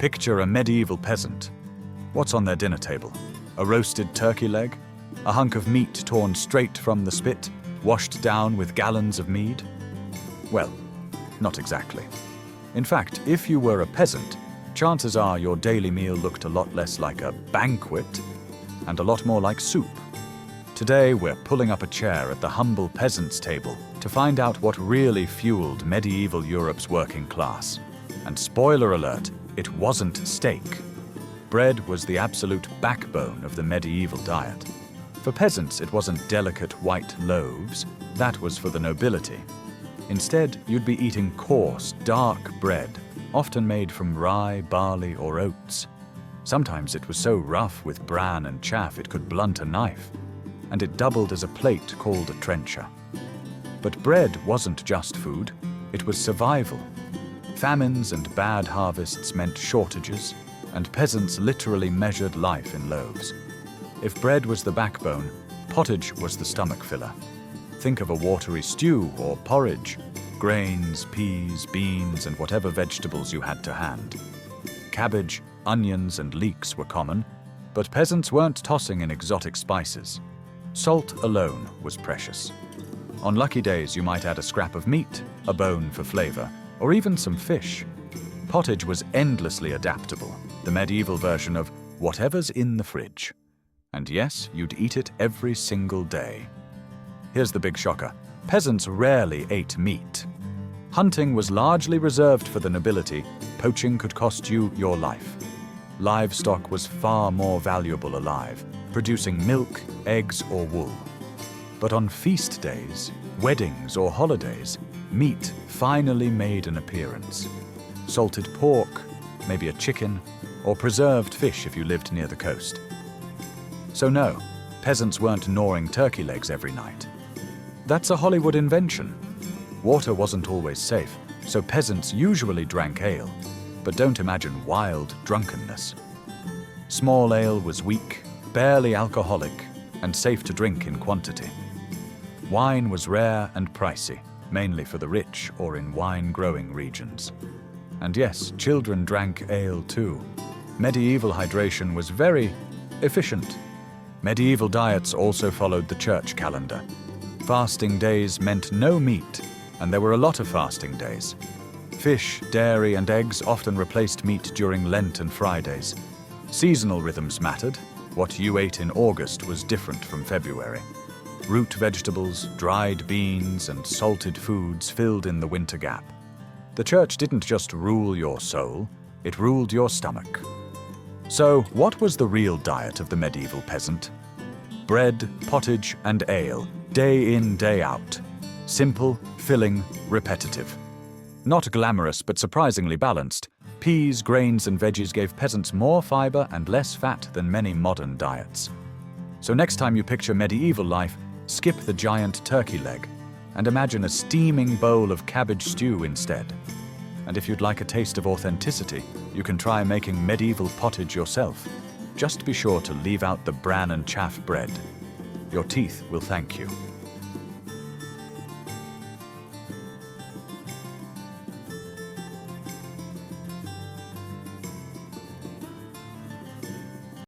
Picture a medieval peasant. What's on their dinner table? A roasted turkey leg? A hunk of meat torn straight from the spit, washed down with gallons of mead? Well, not exactly. In fact, if you were a peasant, chances are your daily meal looked a lot less like a banquet and a lot more like soup. Today, we're pulling up a chair at the humble peasant's table to find out what really fueled medieval Europe's working class. And spoiler alert, it wasn't steak. Bread was the absolute backbone of the medieval diet. For peasants, it wasn't delicate white loaves. That was for the nobility. Instead, you'd be eating coarse, dark bread, often made from rye, barley, or oats. Sometimes it was so rough with bran and chaff it could blunt a knife, and it doubled as a plate called a trencher. But bread wasn't just food, it was survival. Famines and bad harvests meant shortages, and peasants literally measured life in loaves. If bread was the backbone, pottage was the stomach filler. Think of a watery stew or porridge, grains, peas, beans, and whatever vegetables you had to hand. Cabbage, onions, and leeks were common, but peasants weren't tossing in exotic spices. Salt alone was precious. On lucky days, you might add a scrap of meat, a bone for flavor, or even some fish. Pottage was endlessly adaptable, the medieval version of whatever's in the fridge. And yes, you'd eat it every single day. Here's the big shocker. Peasants rarely ate meat. Hunting was largely reserved for the nobility. Poaching could cost you your life. Livestock was far more valuable alive, producing milk, eggs, or wool. But on feast days, weddings, or holidays, meat finally made an appearance. Salted pork, maybe a chicken, or preserved fish if you lived near the coast. So no, peasants weren't gnawing turkey legs every night. That's a Hollywood invention. Water wasn't always safe, so peasants usually drank ale, but don't imagine wild drunkenness. Small ale was weak, barely alcoholic, and safe to drink in quantity. Wine was rare and pricey, mainly for the rich or in wine-growing regions. And yes, children drank ale too. Medieval hydration was very efficient. Medieval diets also followed the church calendar. Fasting days meant no meat, and there were a lot of fasting days. Fish, dairy, and eggs often replaced meat during Lent and Fridays. Seasonal rhythms mattered. What you ate in August was different from February. Root vegetables, dried beans, and salted foods filled in the winter gap. The church didn't just rule your soul, it ruled your stomach. So, what was the real diet of the medieval peasant? Bread, pottage, and ale, day in, day out. Simple, filling, repetitive. Not glamorous, but surprisingly balanced. Peas, grains, and veggies gave peasants more fiber and less fat than many modern diets. So next time you picture medieval life, skip the giant turkey leg and imagine a steaming bowl of cabbage stew instead. And if you'd like a taste of authenticity, you can try making medieval pottage yourself. Just be sure to leave out the bran and chaff bread. Your teeth will thank you.